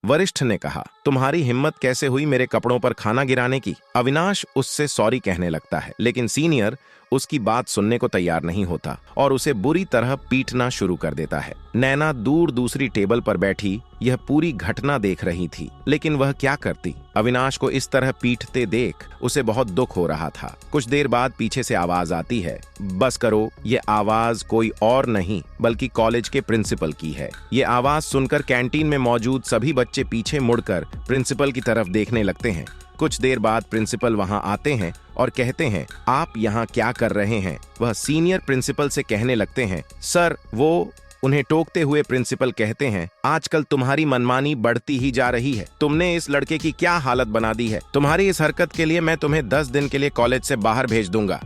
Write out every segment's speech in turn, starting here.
वरिष्ठ ने कहा, तुम्हारी हिम्मत कैसे हुई मेरे कपड़ों पर खाना गिराने की। अविनाश उससे सॉरी कहने लगता है, लेकिन सीनियर उसकी बात सुनने को तैयार नहीं होता और उसे बुरी तरह पीटना शुरू कर देता है। नैना दूर दूसरी टेबल पर बैठी यह पूरी घटना देख रही थी, लेकिन वह क्या करती। अविनाश को इस तरह पीटते देख उसे बहुत दुख हो रहा था। कुछ देर बाद पीछे से आवाज आती है, बस करो। ये आवाज कोई और नहीं बल्कि कॉलेज के प्रिंसिपल की है। ये आवाज सुनकर कैंटीन में मौजूद सभी बच्चे पीछे मुड़कर प्रिंसिपल की तरफ देखने लगते हैं। कुछ देर बाद प्रिंसिपल वहां आते हैं और कहते हैं, आप यहाँ क्या कर रहे हैं। वह सीनियर प्रिंसिपल से कहने लगते हैं, सर वो। उन्हें टोकते हुए प्रिंसिपल कहते हैं, आजकल तुम्हारी मनमानी बढ़ती ही जा रही है। तुमने इस लड़के की क्या हालत बना दी है। तुम्हारी इस हरकत के लिए मैं तुम्हें 10 दिन के लिए कॉलेज से बाहर भेज दूंगा।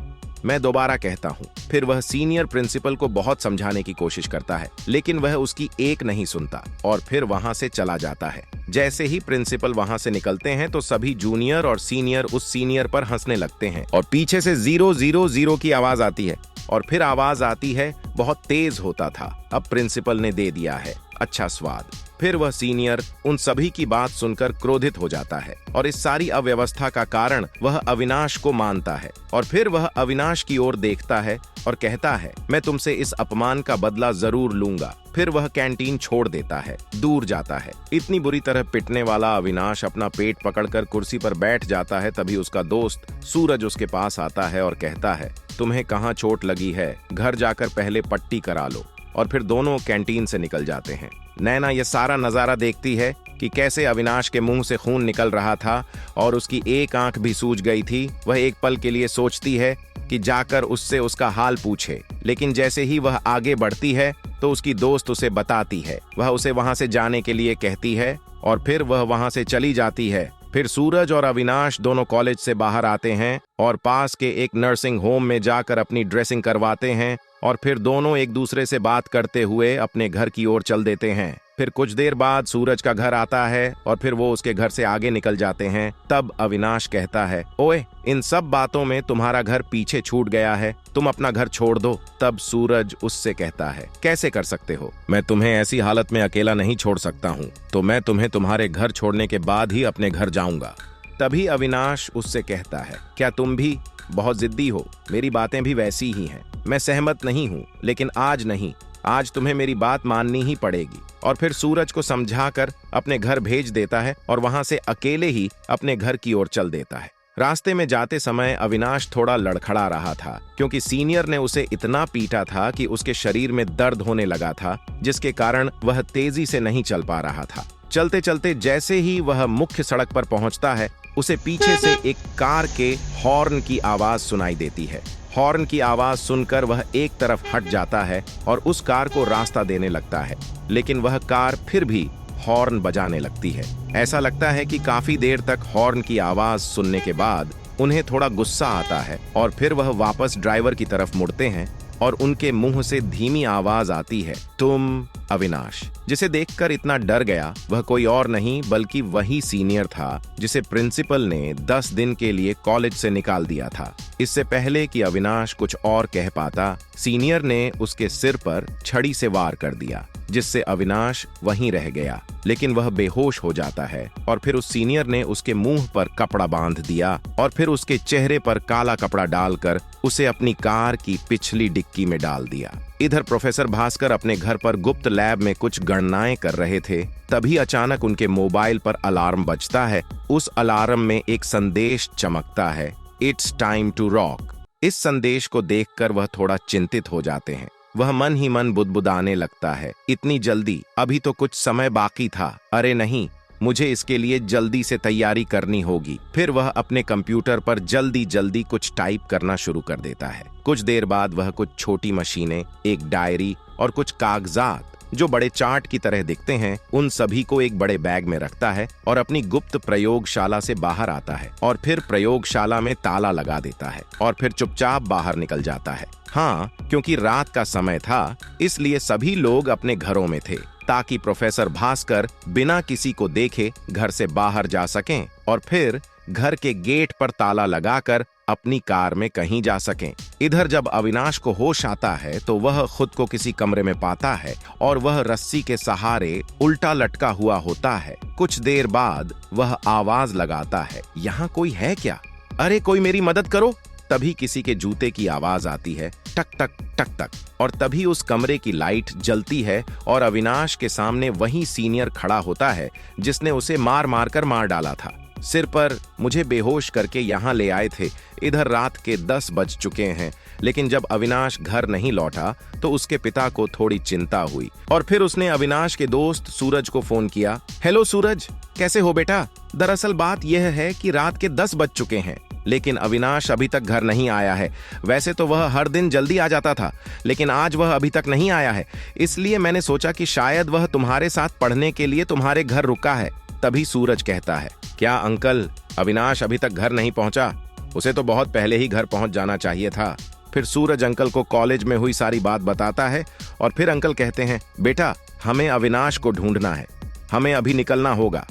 मैं दोबारा कहता हूँ। फिर वह सीनियर प्रिंसिपल को बहुत समझाने की कोशिश करता है, लेकिन वह उसकी एक नहीं सुनता और फिर वहां से चला जाता है। जैसे ही प्रिंसिपल वहां से निकलते हैं तो सभी जूनियर और सीनियर उस सीनियर पर हंसने लगते हैं और पीछे से 000 की आवाज आती है और फिर आवाज आती है, बहुत तेज होता था, अब प्रिंसिपल ने दे दिया है, अच्छा स्वाद। फिर वह सीनियर उन सभी की बात सुनकर क्रोधित हो जाता है और इस सारी अव्यवस्था का कारण वह अविनाश को मानता है और फिर वह अविनाश की ओर देखता है और कहता है, मैं तुमसे इस अपमान का बदला जरूर लूंगा। फिर वह कैंटीन छोड़ देता है, दूर जाता है। इतनी बुरी तरह पिटने वाला अविनाश अपना पेट पकड़कर कुर्सी पर बैठ जाता है। तभी उसका दोस्त सूरज उसके पास आता है और कहता है, तुम्हें कहाँ चोट लगी है, घर जाकर पहले पट्टी करा लो। और फिर दोनों कैंटीन से निकल जाते हैं। नैना यह सारा नजारा देखती है कि कैसे अविनाश के मुंह से खून निकल रहा था और उसकी एक आंख भी सूज गई थी। वह एक पल के लिए सोचती है कि जाकर उससे उसका हाल पूछे, लेकिन जैसे ही वह आगे बढ़ती है तो उसकी दोस्त उसे बताती है। वह उसे वहां से जाने के लिए कहती है और फिर वह वहां से चली जाती है। फिर सूरज और अविनाश दोनों कॉलेज से बाहर आते हैं और पास के एक नर्सिंग होम में जाकर अपनी ड्रेसिंग करवाते हैं और फिर दोनों एक दूसरे से बात करते हुए अपने घर की ओर चल देते हैं। फिर कुछ देर बाद सूरज का घर आता है और फिर वो उसके घर से आगे निकल जाते हैं। तब अविनाश कहता है, ओए, इन सब बातों में तुम्हारा घर पीछे छूट गया है, तुम अपना घर छोड़ दो। तब सूरज उससे कहता है, कैसे कर सकते हो, मैं तुम्हें ऐसी हालत में अकेला नहीं छोड़ सकता हूँ, तो मैं तुम्हें तुम्हारे घर छोड़ने के बाद ही अपने घर जाऊंगा। तभी अविनाश उससे कहता है, क्या तुम भी बहुत जिद्दी हो, मेरी बातें भी वैसी ही हैं। मैं सहमत नहीं हूँ, लेकिन आज नहीं, आज तुम्हें मेरी बात माननी ही पड़ेगी। और फिर सूरज को समझाकर अपने घर भेज देता है और वहां से अकेले ही अपने घर की ओर चल देता है। रास्ते में जाते समय अविनाश थोड़ा लड़खड़ा रहा था, क्योंकि सीनियर ने उसे इतना पीटा था कि उसके शरीर में दर्द होने लगा था, जिसके कारण वह तेजी से नहीं चल पा रहा था। चलते चलते जैसे ही वह मुख्य सड़क पर पहुंचता है, उसे पीछे से एक कार के हॉर्न की आवाज सुनाई देती है। हॉर्न की आवाज सुनकर वह एक तरफ हट जाता है और उस कार को रास्ता देने लगता है, लेकिन वह कार फिर भी हॉर्न बजाने लगती है। ऐसा लगता है कि काफी देर तक हॉर्न की आवाज सुनने के बाद उन्हें थोड़ा गुस्सा आता है और फिर वह वापस ड्राइवर की तरफ मुड़ते हैं और उनके मुंह से धीमी आवाज आती है, तुम। अविनाश, जिसे देखकर इतना डर गया, वह कोई और नहीं बल्कि वही सीनियर था जिसे प्रिंसिपल ने 10 दिन के लिए कॉलेज से निकाल दिया था। इससे पहले कि अविनाश कुछ और कह पाता, सीनियर ने उसके सिर पर छड़ी से वार कर दिया, जिससे अविनाश वहीं रह गया, लेकिन वह बेहोश हो जाता है। और फिर उस सीनियर ने उसके मुंह पर कपड़ा बांध दिया और फिर उसके चेहरे पर काला कपड़ा डालकर उसे अपनी कार की पिछली डिक्की में डाल दिया। इधर प्रोफेसर भास्कर अपने घर पर गुप्त लैब में कुछ गणनाएं कर रहे थे। तभी अचानक उनके मोबाइल पर अलार्म बजता है। उस अलार्म में एक संदेश चमकता है, इट्स टाइम टू रॉक। इस संदेश को देखकर वह थोड़ा चिंतित हो जाते हैं। वह मन ही मन बुदबुदाने लगता है, इतनी जल्दी, अभी तो कुछ समय बाकी था। अरे नहीं, मुझे इसके लिए जल्दी से तैयारी करनी होगी। फिर वह अपने कंप्यूटर पर जल्दी जल्दी कुछ टाइप करना शुरू कर देता है। कुछ देर बाद वह कुछ छोटी मशीनें, एक डायरी और कुछ कागजात जो बड़े चार्ट की तरह दिखते हैं, उन सभी को एक बड़े बैग में रखता है और अपनी गुप्त प्रयोगशाला से बाहर आता है और फिर प्रयोगशाला में ताला लगा देता है और फिर चुपचाप बाहर निकल जाता है। हाँ, क्योंकि रात का समय था, इसलिए सभी लोग अपने घरों में थे। ताकि प्रोफेसर भास्कर बिना किसी को देखे घर से बाहर जा सकें और फिर घर के गेट पर ताला लगाकर अपनी कार में कहीं जा सकें। इधर जब अविनाश को होश आता है तो वह खुद को किसी कमरे में पाता है और वह रस्सी के सहारे उल्टा लटका हुआ होता है। कुछ देर बाद वह आवाज लगाता है, यहाँ कोई है क्या? अरे कोई मेरी मदद करो। तभी किसी के जूते की आवाज आती है, टक टक टक टक, और तभी उस कमरे की लाइट जलती है और अविनाश के सामने वही सीनियर खड़ा होता है जिसने उसे मार मार कर मार डाला था। सिर पर मुझे बेहोश करके यहाँ ले आए थे। इधर रात के 10 बज चुके हैं, लेकिन जब अविनाश घर नहीं लौटा तो उसके पिता को थोड़ी चिंता हुई और फिर उसने अविनाश के दोस्त सूरज को फोन किया। हेलो सूरज, कैसे हो बेटा? दरअसल बात यह है कि रात के 10 बज चुके हैं, लेकिन अविनाश अभी तक घर नहीं आया है। वैसे तो वह हर दिन जल्दी आ जाता था, लेकिन आज वह अभी तक नहीं आया है, इसलिए मैंने सोचा कि शायद वह तुम्हारे साथ पढ़ने के लिए तुम्हारे घर रुका है। तभी सूरज कहता है, क्या अंकल, अविनाश अभी तक घर नहीं पहुंचा? उसे तो बहुत पहले ही घर पहुंच जाना चाहिए था। फिर सूरज अंकल को कॉलेज में हुई सारी बात बताता है और फिर अंकल कहते हैं, बेटा हमें अविनाश को ढूंढना है, हमें अभी निकलना होगा।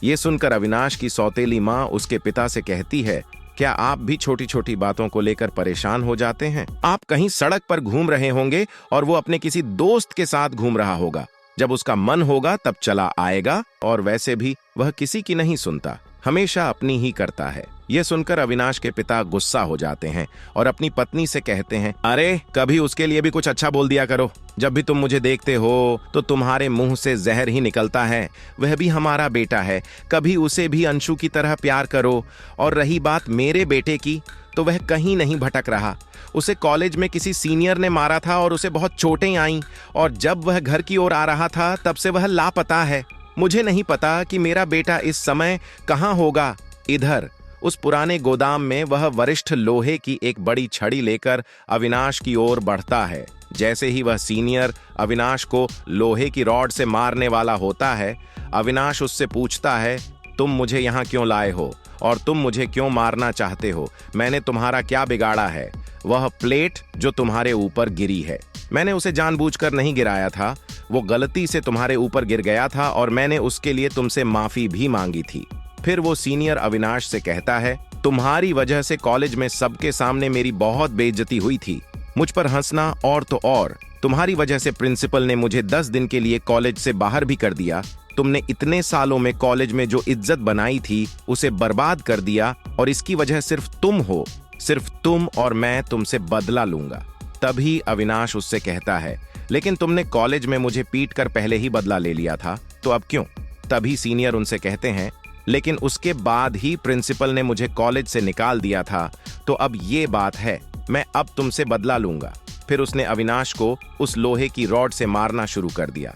ये सुनकर अविनाश की सौतेली माँ उसके पिता से कहती है, क्या आप भी छोटी छोटी बातों को लेकर परेशान हो जाते हैं? आप कहीं सड़क पर घूम रहे होंगे और वो अपने किसी दोस्त के साथ घूम रहा होगा। जब उसका मन होगा तब चला आएगा, और वैसे भी वह किसी की नहीं सुनता, हमेशा अपनी ही करता है। यह सुनकर अविनाश के पिता गुस्सा हो जाते हैं और अपनी पत्नी से कहते हैं, अरे कभी उसके लिए भी कुछ अच्छा बोल दिया करो। जब भी तुम मुझे देखते हो तो तुम्हारे मुंह से जहर ही निकलता है। वह भी हमारा बेटा है, कभी उसे भी अंशु की तरह प्यार करो। और रही बात मेरे बेटे की, तो वह कहीं नहीं भटक रहा। उसे कॉलेज में किसी सीनियर ने मारा था और उसे बहुत चोटें आईं, और जब वह घर की ओर आ रहा था तब से वह लापता है। मुझे नहीं पता कि मेरा बेटा इस समय कहाँ होगा। इधर उस पुराने गोदाम में वह वरिष्ठ लोहे की एक बड़ी छड़ी लेकर अविनाश की ओर बढ़ता है। जैसे ही वह सीनियर अविनाश को लोहे की रॉड से मारने वाला होता है, अविनाश उससे पूछता है, तुम मुझे यहाँ क्यों लाए हो और तुम मुझे क्यों मारना चाहते हो? मैंने तुम्हारा क्या बिगाड़ा है? वह प्लेट जो तुम्हारे ऊपर गिरी है, मैंने उसे जानबूझकर नहीं गिराया था, वो गलती से तुम्हारे ऊपर गिर गया था और मैंने उसके लिए तुमसे माफी भी मांगी थी। फिर वो सीनियर अविनाश से कहता है, तुम्हारी वजह से कॉलेज में सबके सामने मेरी बहुत बेइज्जती हुई थी। मुझ पर हंसना और तो और, तुम्हारी वजह से प्रिंसिपल ने मुझे 10 दिन के लिए कॉलेज से बाहर भी कर दिया। तुमने इतने सालों में कॉलेज में जो इज्जत बनाई थी उसे बर्बाद कर दिया, और इसकी वजह सिर्फ तुम हो, सिर्फ तुम, और मैं तुमसे बदला लूंगा। तभी अविनाश उससे कहता है, लेकिन तुमने कॉलेज में मुझे पीट कर पहले ही बदला ले लिया था, तो अब क्यों? तभी सीनियर उनसे कहते हैं, लेकिन उसके बाद ही प्रिंसिपल ने मुझे कॉलेज से निकाल दिया था, तो अब ये बात है, मैं अब तुमसे बदला लूंगा। फिर उसने अविनाश को उस लोहे की रॉड से मारना शुरू कर दिया।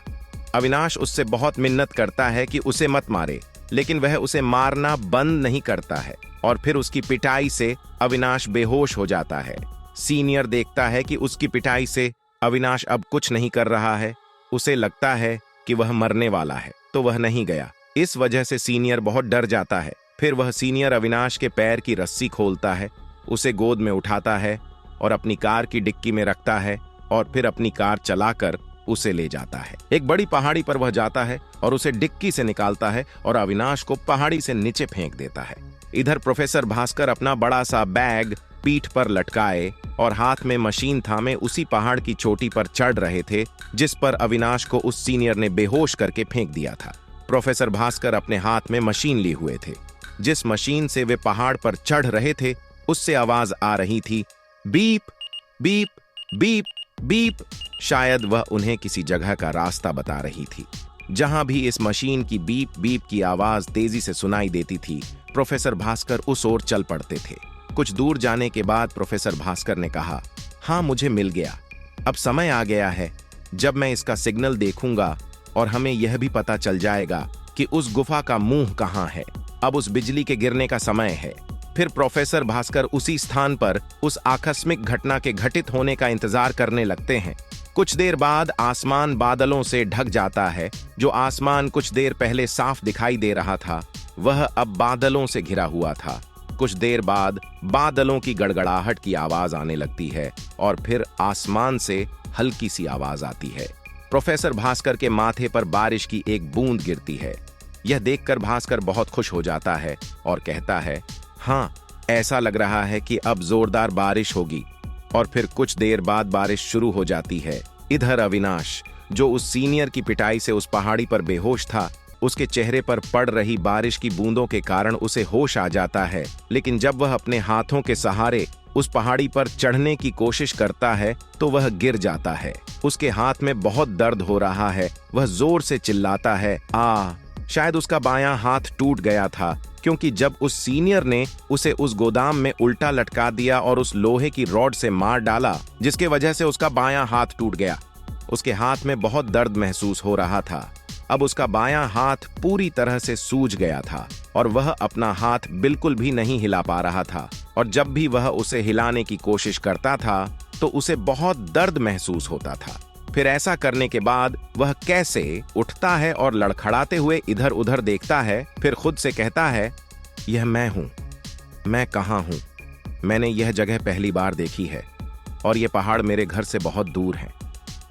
अविनाश उससे बहुत मिन्नत करता है कि उसे मत मारे, लेकिन वह उसे मारना बंद नहीं करता है, और फिर उसकी पिटाई से अविनाश बेहोश हो जाता है। सीनियर देखता है कि उसकी पिटाई से अविनाश अब कुछ नहीं कर रहा है, उसे लगता है कि वह मरने वाला है, तो वह नहीं गया। इस वजह से सीनियर बहुत डर जाता है। फिर वह सीनियर अविनाश के पैर की रस्सी खोलता है, उसे गोद में उठाता है और अपनी कार की डिक्की में रखता है, और फिर अपनी कार चलाकर उसे ले जाता है। एक बड़ी पहाड़ी पर वह जाता है और उसे डिक्की से निकालता है और अविनाश को पहाड़ी से नीचे फेंक देता है। इधर प्रोफेसर भास्कर अपना बड़ा सा बैग पीठ पर लटकाए और हाथ में मशीन थामे उसी पहाड़ की चोटी पर चढ़ रहे थे जिस पर अविनाश को उस सीनियर ने बेहोश करके फेंक दिया था। प्रोफेसर भास्कर अपने हाथ में मशीन लिए हुए थे। जिस मशीन से वे पहाड़ पर चढ़ रहे थे उससे आवाज आ रही थी, बीप बीप बीप बीप। शायद वह उन्हें किसी जगह का रास्ता बता रही थी। जहां भी इस मशीन की बीप बीप की आवाज तेजी से सुनाई देती थी, प्रोफेसर भास्कर उस ओर चल पड़ते थे। कुछ दूर जाने के बाद प्रोफेसर भास्कर ने कहा, हाँ मुझे मिल गया। अब समय आ गया है जब मैं इसका सिग्नल देखूंगा और हमें यह भी पता चल जाएगा कि उस गुफा का मुंह कहाँ है। अब उस बिजली के गिरने का समय है। फिर प्रोफेसर भास्कर उसी स्थान पर उस आकस्मिक घटना के घटित होने का इंतजार करने लगते हैं। कुछ देर बाद आसमान बादलों से ढक जाता है। जो आसमान कुछ देर पहले साफ दिखाई दे रहा था वह अब बादलों से घिरा हुआ था। कुछ देर बाद बादलों की गड़गड़ाहट की आवाज आने लगती है और फिर आसमान से हल्की सी आवाज आती है। प्रोफेसर भास्कर के माथे पर बारिश की एक बूंद गिरती है। यह देखकर भास्कर बहुत खुश हो जाता है और कहता है, हाँ, ऐसा लग रहा है कि अब जोरदार बारिश होगी। और फिर कुछ देर बाद बारिश शुरू हो जाती है। इधर अविनाश, जो उस सीनियर की पिटाई से उस पहाड़ी पर बेहोश था, उसके चेहरे पर पड़ रही बारिश की बूंदों के कारण उसे होश आ जाता है। लेकिन जब वह अपने हाथों के सहारे उस पहाड़ी पर चढ़ने की कोशिश करता है तो वह गिर जाता है। उसके हाथ में बहुत दर्द हो रहा है। वह जोर से चिल्लाता है, आ। शायद उसका बायां हाथ टूट गया था, क्योंकि जब उस सीनियर ने उसे उस गोदाम में उल्टा लटका दिया और उस लोहे की रॉड से मार डाला, जिसके वजह से उसका बायां हाथ टूट गया। उसके हाथ में बहुत दर्द महसूस हो रहा था। अब उसका बायां हाथ पूरी तरह से सूज गया था और वह अपना हाथ बिल्कुल भी नहीं हिला पा रहा था। और जब भी वह उसे हिलाने की कोशिश करता था तो उसे बहुत दर्द महसूस होता था। फिर ऐसा करने के बाद वह कैसे उठता है और लड़खड़ाते हुए इधर उधर देखता है। फिर खुद से कहता है, यह मैं हूं, मैं कहां हूं? मैंने यह जगह पहली बार देखी है और यह पहाड़ मेरे घर से बहुत दूर है।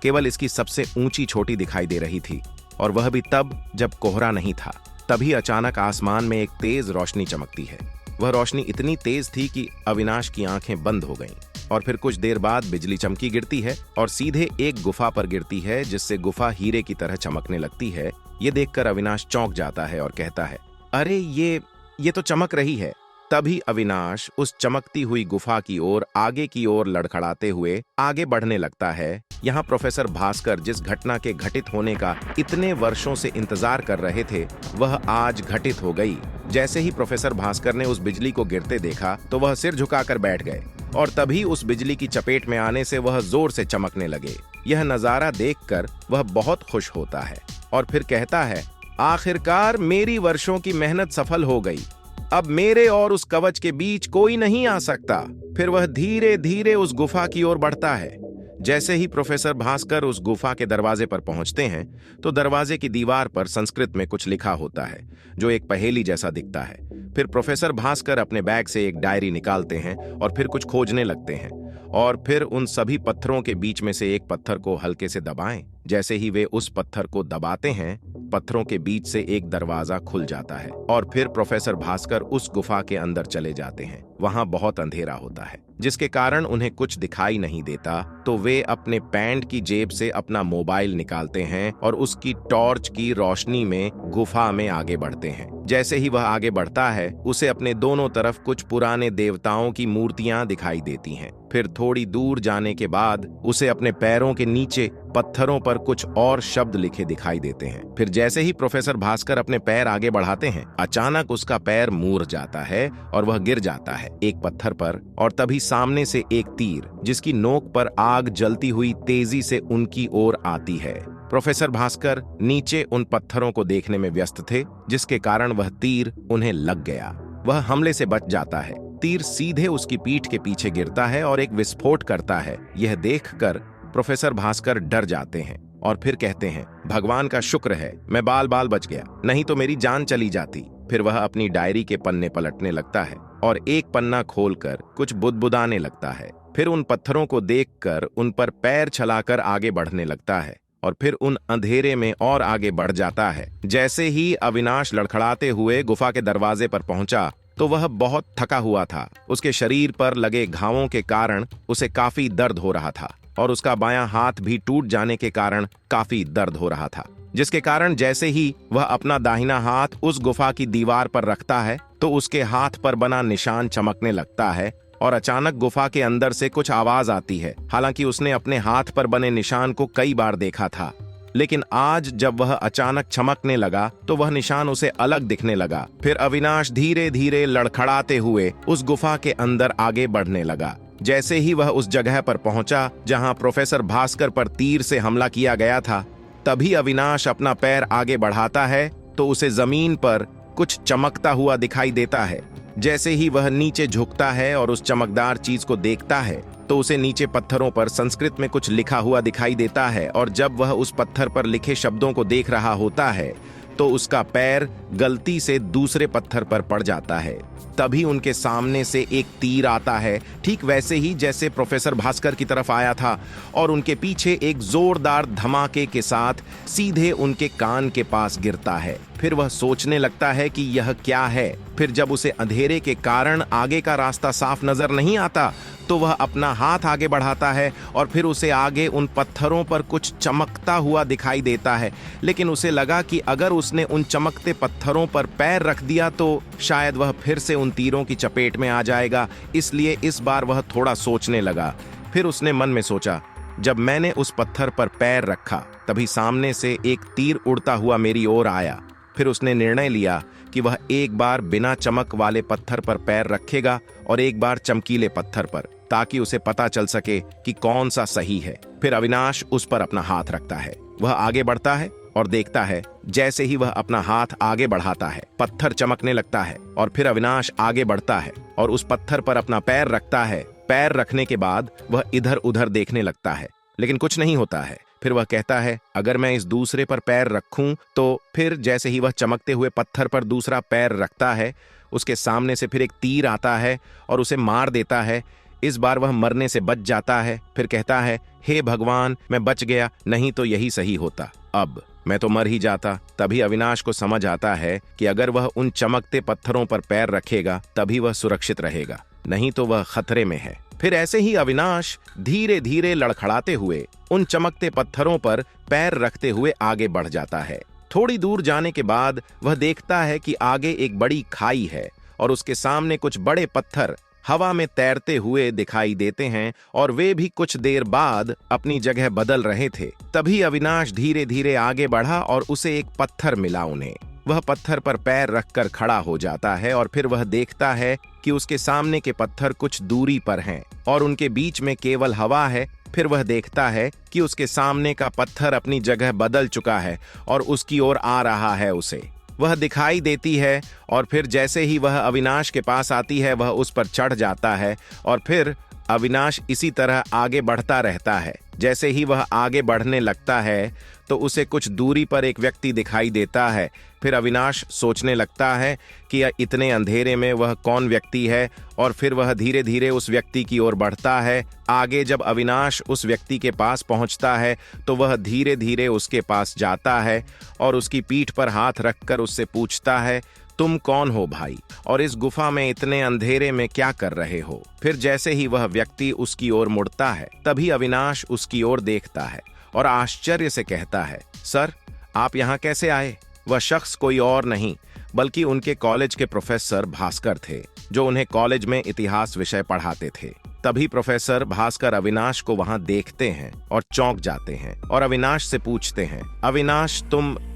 केवल इसकी सबसे ऊंची चोटी दिखाई दे रही थी, और वह भी तब जब कोहरा नहीं था। तभी अचानक आसमान में एक तेज रोशनी चमकती है। वह रोशनी इतनी तेज थी कि अविनाश की आंखें बंद हो गईं। और फिर कुछ देर बाद बिजली चमकी गिरती है और सीधे एक गुफा पर गिरती है, जिससे गुफा हीरे की तरह चमकने लगती है। ये देखकर अविनाश चौंक जाता है और कहता है, अरे ये तो चमक रही है। तभी अविनाश उस चमकती हुई गुफा की ओर आगे की ओर लड़खड़ाते हुए आगे बढ़ने लगता है। यहाँ प्रोफेसर भास्कर जिस घटना के घटित होने का इतने वर्षों से इंतजार कर रहे थे, वह आज घटित हो गई। जैसे ही प्रोफेसर भास्कर ने उस बिजली को गिरते देखा तो वह सिर झुकाकर बैठ गए, और तभी उस बिजली की चपेट में आने से वह जोर से चमकने लगे। यह नजारा देखकर वह बहुत खुश होता है और फिर कहता है, आखिरकार मेरी वर्षों की मेहनत सफल हो गई। अब मेरे और उस कवच के बीच कोई नहीं आ सकता। फिर वह धीरे धीरे उस गुफा की ओर बढ़ता है। जैसे ही प्रोफेसर भास्कर उस गुफा के दरवाजे पर पहुंचते हैं तो दरवाजे की दीवार पर संस्कृत में कुछ लिखा होता है, जो एक पहेली जैसा दिखता है। फिर प्रोफेसर भास्कर अपने बैग से एक डायरी निकालते हैं और फिर कुछ खोजने लगते हैं, और फिर उन सभी पत्थरों के बीच में से एक पत्थर को हल्के से दबाएं। जैसे ही वे उस पत्थर को दबाते हैं, पत्थरों के बीच से एक दरवाजा खुल जाता है और फिर प्रोफेसर भास्कर उस गुफा के अंदर चले जाते हैं। वहां बहुत अंधेरा होता है, जिसके कारण उन्हें कुछ दिखाई नहीं देता। तो वे अपने पैंट की जेब से अपना मोबाइल निकालते हैं और उसकी टॉर्च की रोशनी में गुफा में आगे बढ़ते हैं। जैसे ही वह आगे बढ़ता है, उसे अपने दोनों तरफ कुछ पुराने देवताओं की मूर्तियां दिखाई देती हैं। फिर थोड़ी दूर जाने के बाद उसे अपने पैरों के नीचे पत्थरों पर कुछ और शब्द लिखे दिखाई देते हैं। फिर जैसे ही प्रोफेसर भास्कर अपने पैर आगे बढ़ाते हैं, अचानक उसका पैर मुड़ जाता है और वह गिर जाता है एक पत्थर पर। और तभी सामने से एक तीर, जिसकी नोक पर आग जलती हुई तेजी से उनकी ओर आती है। प्रोफेसर भास्कर नीचे उन पत्थरों को देखने में व्यस्त थे, जिसके कारण वह तीर उन्हें लग गया। वह हमले से बच जाता है। तीर सीधे उसकी पीठ के पीछे गिरता है और एक विस्फोट करता है। यह देखकर प्रोफेसर भास्कर डर जाते हैं और फिर कहते हैं, भगवान का शुक्र है मैं बाल बाल बच गया, नहीं तो मेरी जान चली जाती। फिर वह अपनी डायरी के पन्ने पलटने लगता है और एक पन्ना खोलकर कुछ बुदबुदाने लगता है। फिर उन पत्थरों को देखकर उन पर पैर चलाकर आगे बढ़ने लगता है और फिर उन अंधेरे में और आगे बढ़ जाता है। जैसे ही अविनाश लड़खड़ाते हुए गुफा के दरवाजे पर पहुंचा तो वह बहुत थका हुआ था। उसके शरीर पर लगे घावों के कारण उसे काफी दर्द हो रहा था और उसका बायां हाथ भी टूट जाने के कारण काफी दर्द हो रहा था, जिसके कारण जैसे ही वह अपना दाहिना हाथ उस गुफा की दीवार पर रखता है तो उसके हाथ पर बना निशान चमकने लगता है और अचानक गुफा के अंदर से कुछ आवाज आती है। हालांकि उसने अपने हाथ पर बने निशान को कई बार देखा था, लेकिन आज जब वह अचानक चमकने लगा तो वह निशान उसे अलग दिखने लगा। फिर अविनाश धीरे धीरे लड़खड़ाते हुए उस गुफा के अंदर आगे बढ़ने लगा। जैसे ही वह उस जगह पर पहुंचा जहां प्रोफेसर भास्कर पर तीर से हमला किया गया था, तभी अविनाश अपना पैर आगे बढ़ाता है तो उसे जमीन पर कुछ चमकता हुआ दिखाई देता है। जैसे ही वह नीचे झुकता है और उस चमकदार चीज को देखता है तो उसे नीचे पत्थरों पर संस्कृत में कुछ लिखा हुआ दिखाई देता है, और जब वह उस पत्थर पर लिखे शब्दों को देख रहा होता है तो उसका पैर गलती से दूसरे पत्थर पर पड़ जाता है। तभी उनके सामने से एक तीर आता है, ठीक वैसे ही जैसे प्रोफेसर भास्कर की तरफ आया था, और उनके पीछे एक जोरदार धमाके के साथ सीधे उनके कान के पास गिरता है। फिर वह सोचने लगता है कि यह क्या है। फिर जब उसे अंधेरे के कारण आगे का रास्ता साफ नजर नहीं आता, तो वह अपना हाथ आगे बढ़ाता है और फिर उसे आगे उन पत्थरों पर कुछ चमकता हुआ दिखाई देता है। लेकिन उसे लगा कि अगर उसने उन चमकते पत्थरों पर पैर रख दिया तो शायद वह फिर से उन तीरों की चपेट में आ जाएगा, इसलिए इस बार वह थोड़ा सोचने लगा। फिर उसने मन में सोचा, जब मैंने उस पत्थर पर पैर रखा तभी सामने से एक तीर उड़ता हुआ मेरी ओर आया। फिर उसने निर्णय लिया कि वह एक बार बिना चमक वाले पत्थर पर पैर रखेगा और एक बार चमकीले पत्थर पर, ताकि उसे पता चल सके कि कौन सा सही है। फिर अविनाश उस पर अपना हाथ रखता है। वह आगे बढ़ता है और देखता है जैसे ही वह अपना हाथ आगे बढ़ाता है पत्थर चमकने लगता है, और फिर अविनाश आगे बढ़ता है और उस पत्थर पर अपना पैर रखता है। पैर रखने के बाद वह इधर उधर देखने लगता है, लेकिन कुछ नहीं होता है। फिर वह कहता है, अगर मैं इस दूसरे पर पैर रखूं तो फिर जैसे ही वह चमकते हुए पत्थर पर दूसरा पैर रखता है, उसके सामने से फिर एक तीर आता है और उसे मार देता है। इस बार वह मरने से बच जाता है। फिर कहता है, हे भगवान, मैं बच गया, नहीं तो यही सही होता, अब मैं तो मर ही जाता। तभी अविनाश को समझ आता है कि अगर वह उन चमकते पत्थरों पर पैर रखेगा तभी वह सुरक्षित रहेगा, नहीं तो वह खतरे में है। फिर ऐसे ही अविनाश धीरे धीरे लड़खड़ाते हुए उन चमकते पत्थरों पर पैर रखते हुए आगे बढ़ जाता है। थोड़ी दूर जाने के बाद वह देखता है कि आगे एक बड़ी खाई है और उसके सामने कुछ बड़े पत्थर हवा में तैरते हुए दिखाई देते हैं, और वे भी कुछ देर बाद अपनी जगह बदल रहे थे। तभी अविनाश धीरे धीरे आगे बढ़ा और उसे एक पत्थर मिला उन्हें। वह पत्थर पर पैर रखकर खड़ा हो जाता है और फिर वह देखता है कि उसके सामने के पत्थर कुछ दूरी पर हैं और उनके बीच में केवल हवा है। फिर वह देखता है कि उसके सामने का पत्थर अपनी जगह बदल चुका है और उसकी ओर आ रहा है। उसे वह दिखाई देती है और फिर जैसे ही वह अविनाश के पास आती है वह उस पर चढ़ जाता है और फिर अविनाश इसी तरह आगे बढ़ता रहता है। जैसे ही वह आगे बढ़ने लगता है तो उसे कुछ दूरी पर एक व्यक्ति दिखाई देता है। फिर अविनाश सोचने लगता है कि इतने अंधेरे में वह कौन व्यक्ति है, और फिर वह धीरे धीरे उस व्यक्ति की ओर बढ़ता है। आगे जब अविनाश उस व्यक्ति के पास पहुंचता है तो वह धीरे धीरे उसके पास जाता है और उसकी पीठ पर हाथ रखकर उससे पूछता है, तुम कौन हो भाई, और इस गुफा में इतने अंधेरे में क्या कर रहे हो? फिर जैसे ही वह व्यक्ति उसकी ओर मुड़ता है तभी अविनाश उसकी ओर देखता है और आश्चर्य से कहता है, सर, आप यहाँ कैसे आए? वह शख्स कोई और नहीं बल्कि उनके कॉलेज के प्रोफेसर भास्कर थे, जो उन्हें कॉलेज में इतिहास विषय पढ़ाते थे। तभी प्रोफेसर भास्कर अविनाश को वहां देखते हैं और चौंक जाते हैं और अविनाश से पूछते हैं, अविनाश,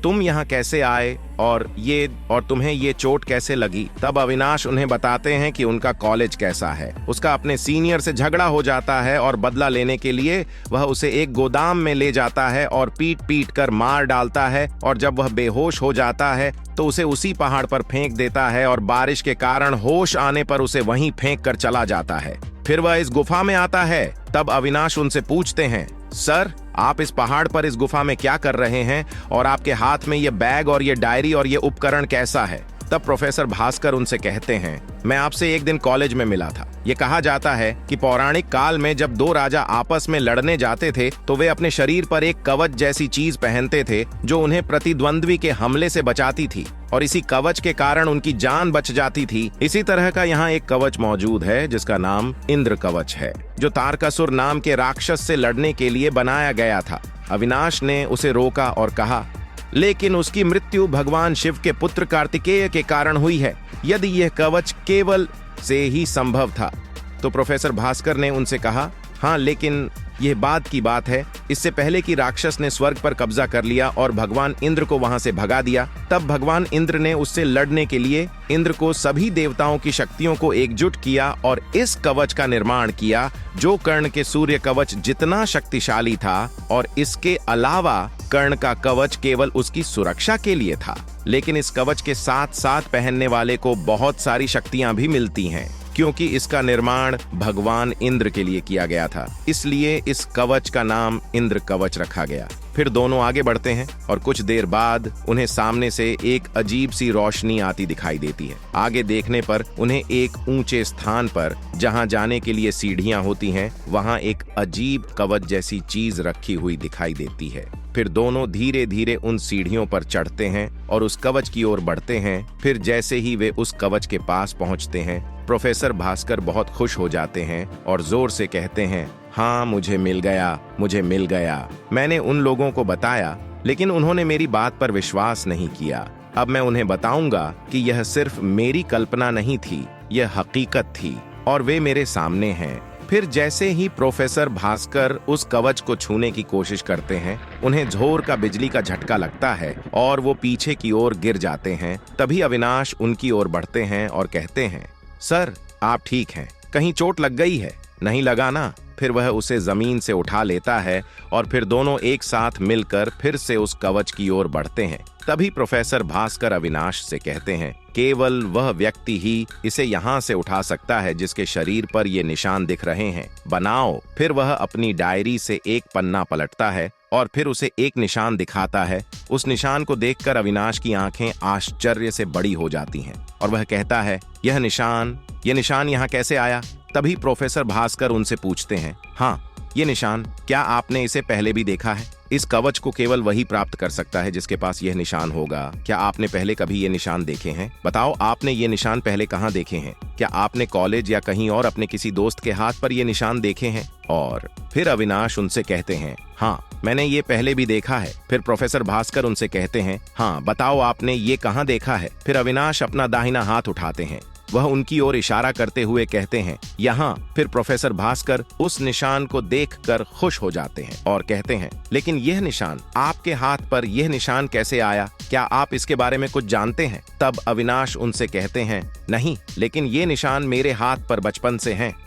तुम यहाँ कैसे आए और तुम्हें ये चोट कैसे लगी? तब अविनाश उन्हें बताते हैं कि उनका कॉलेज कैसा है। उसका अपने सीनियर से झगड़ा हो जाता है और बदला लेने के लिए वह उसे एक गोदाम में ले जाता है और पीट पीट कर मार डालता है, और जब वह बेहोश हो जाता है तो उसे उसी पहाड़ पर फेंक देता है और बारिश के कारण होश आने पर उसे वहीं फेंक कर चला जाता है। फिर वह इस गुफा में आता है। तब अविनाश उनसे पूछते हैं, सर, आप इस पहाड़ पर इस गुफा में क्या कर रहे हैं और आपके हाथ में ये बैग और ये डायरी और ये उपकरण कैसा है? तब प्रोफेसर भास्कर उनसे कहते हैं, मैं आपसे एक दिन कॉलेज में मिला था। ये कहा जाता है कि पौराणिक काल में जब दो राजा आपस में लड़ने जाते थे तो वे अपने शरीर पर एक कवच जैसी चीज पहनते थे जो उन्हें प्रतिद्वंद्वी के हमले से बचाती थी, और इसी कवच के कारण उनकी जान बच जाती थी। इसी तरह का यहाँ एक कवच मौजूद है जिसका नाम इंद्र कवच है, जो तारकासुर नाम के राक्षस से लड़ने के लिए बनाया गया था। अविनाश ने उसे रोका और कहा, लेकिन उसकी मृत्यु भगवान शिव के पुत्र कार्तिकेय के कारण हुई है। यदि यह कवच केवल से ही संभव था। तो प्रोफेसर भास्कर ने उनसे कहा, हाँ, लेकिन यह बात की बात है, इससे पहले कि राक्षस ने स्वर्ग पर कब्जा कर लिया और भगवान इंद्र को वहां से भगा दिया, तब भगवान इंद्र ने उससे लड़ने के लिए इंद्र को सभी देवताओं की शक्तियों को एकजुट किया और इस कवच का निर्माण किया, जो कर्ण के सूर्य कवच जितना शक्तिशाली था, और इसके अलावा कर्ण का कवच केवल उसकी सुरक्षा के लिए था, लेकिन इस कवच के साथ साथ पहनने वाले को बहुत सारी शक्तियां भी मिलती हैं, क्योंकि इसका निर्माण भगवान इंद्र के लिए किया गया था। इसलिए इस कवच का नाम इंद्र कवच रखा गया। फिर दोनों आगे बढ़ते हैं और कुछ देर बाद उन्हें सामने से एक अजीब सी रोशनी आती दिखाई देती है। आगे देखने पर उन्हें एक ऊंचे स्थान पर, जहां जाने के लिए सीढ़ियां होती हैं, वहां एक अजीब कवच जैसी चीज रखी हुई दिखाई देती है। फिर दोनों धीरे धीरे उन सीढ़ियों पर चढ़ते हैं और उस कवच की ओर बढ़ते हैं। फिर जैसे ही वे उस कवच के पास पहुंचते हैं, प्रोफेसर भास्कर बहुत खुश हो जाते हैं और जोर से कहते हैं, हाँ, मुझे मिल गया, मुझे मिल गया। मैंने उन लोगों को बताया, लेकिन उन्होंने मेरी बात पर विश्वास नहीं किया। अब मैं उन्हें बताऊंगा कि यह सिर्फ मेरी कल्पना नहीं थी, यह हकीकत थी और वे मेरे सामने हैं। फिर जैसे ही प्रोफेसर भास्कर उस कवच को छूने की कोशिश करते हैं, उन्हें जोर का बिजली का झटका लगता है और वो पीछे की ओर गिर जाते हैं। तभी अविनाश उनकी ओर बढ़ते हैं और कहते हैं, सर, आप ठीक हैं? कहीं चोट लग गई है? नहीं लगा ना? फिर वह उसे जमीन से उठा लेता है और फिर दोनों एक साथ मिलकर फिर से उस कवच की ओर बढ़ते हैं। तभी प्रोफेसर भास्कर अविनाश से कहते हैं, केवल वह व्यक्ति ही इसे यहाँ से उठा सकता है जिसके शरीर पर ये निशान दिख रहे हैं। बनाओ। फिर वह अपनी डायरी से एक पन्ना पलटता है और फिर उसे एक निशान दिखाता है। उस निशान को देखकर अविनाश की आंखें आश्चर्य से बड़ी हो जाती हैं और वह कहता है, यह निशान यहाँ कैसे आया? तभी प्रोफेसर भास्कर उनसे पूछते हैं, हाँ, ये निशान, क्या आपने इसे पहले भी देखा है? इस कवच को केवल वही प्राप्त कर सकता है जिसके पास यह निशान होगा। क्या आपने पहले कभी ये निशान देखे हैं? बताओ, आपने ये निशान पहले कहाँ देखे हैं? क्या आपने कॉलेज या कहीं और अपने किसी दोस्त के हाथ पर ये निशान देखे हैं? और फिर अविनाश उनसे कहते हैं, हाँ, मैंने ये पहले भी देखा है। फिर प्रोफेसर भास्कर उनसे कहते हैं, हाँ, बताओ, आपने ये कहाँ देखा है? फिर अविनाश अपना दाहिना हाथ उठाते हैं। वह उनकी ओर इशारा करते हुए कहते हैं, यहाँ। फिर प्रोफेसर भास्कर उस निशान को देखकर खुश हो जाते हैं और कहते हैं, लेकिन यह निशान, आपके हाथ पर यह निशान कैसे आया? क्या आप इसके बारे में कुछ जानते हैं? तब अविनाश उनसे कहते हैं, नहीं, लेकिन ये निशान मेरे हाथ पर बचपन से हैं।